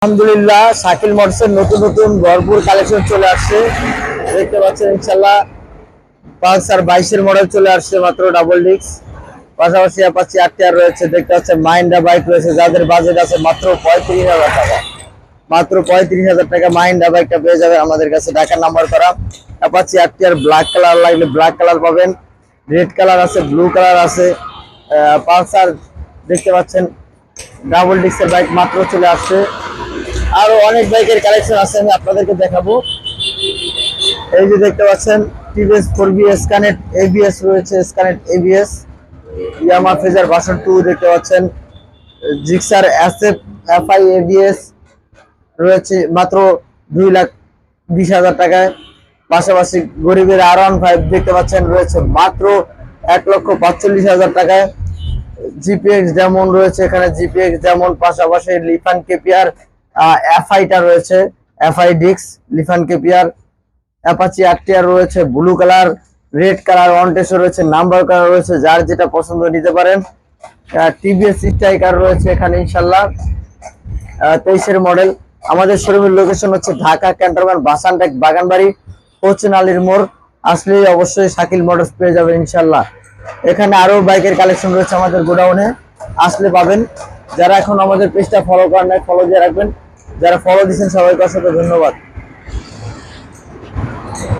আলহামদুলিল্লাহ শাকিল মোটরসের নতুন নতুন ভরপুর কালেকশন চলে আসছে। দেখতে পাচ্ছেন ইনশাল্লাহ পালসার 22-এর মডেল চলে আসছে মাত্র ডাবল ডিস্ক। পাশাপাশি অ্যাপাচি আরটিআর রয়েছে। দেখতে পাচ্ছেন মাহিন্দ্রা বাইক রয়েছে, যাদের বাজেট আছে মাত্র 35,000 টাকা। মাত্র 35,000 টাকা মাহিন্দ্রা বাইকটা পেয়ে যাবে আমাদের কাছে। ঢাকার নাম্বার করা অ্যাপাচি আরটিআর, ব্ল্যাক কালার লাগলে ব্ল্যাক কালার পাবেন, রেড কালার আছে, ব্লু কালার আছে। পালসার দেখতে পাচ্ছেন ডাবল ডিস্কের বাইক মাত্র চলে আসছে। আরো অনেক বাইকের কালেকশন আছে, আমি আপনাদেরকে দেখাবো। এই যে দেখতে পাচ্ছেন টিভিএস 4বি স্ক্যানেট এবিএস রয়েছে, স্ক্যানেট এবিএস। ইয়ামাহা ফেজার ভার্সন 2 দেখতে পাচ্ছেন। জিক্সার এসএফ এফআই এবিএস রয়েছে মাত্র 2,20,000 টাকায়। পাশাপাশি গরিবের R15 দেখতে পাচ্ছেন রয়েছে মাত্র 1,45,000 টাকায়। জিপিএক্স যেমন রয়েছে এখানে, জিপিএক্স যেমন, পাশাপাশি লিফান কেপিআর এফআইটা রয়েছে, এফআই ডিক্স লিফান কেপিআর। অ্যাপাচি আরটিআর রয়েছে ব্লু কালার, রেড কালার, অনটেসও রয়েছে, নাম্বার কালার রয়েছে, যার যেটা পছন্দ নিতে পারেন। টিভিএস স্ট্রাইকার রয়েছে এখানে ইনশাল্লাহ 23-এর মডেল। আমাদের শোরুমের লোকেশন হচ্ছে ঢাকা ক্যান্টনমেন্ট বাসানটেক বাগানবাড়ি পশ্চিম আলীর মোড়। আসলেই অবশ্যই শাকিল মোটরস পেয়ে যাবেন ইনশাল্লাহ। এখানে আরো বাইকের কালেকশন রয়েছে আমাদের গোডাউনে, আসলে পাবেন। যারা এখন আমাদের পেজটা ফলো করেন নাই, ফলো দিয়ে রাখবেন। যারা ফলো দিচ্ছেন সবাইকে অসংখ্য ধন্যবাদ।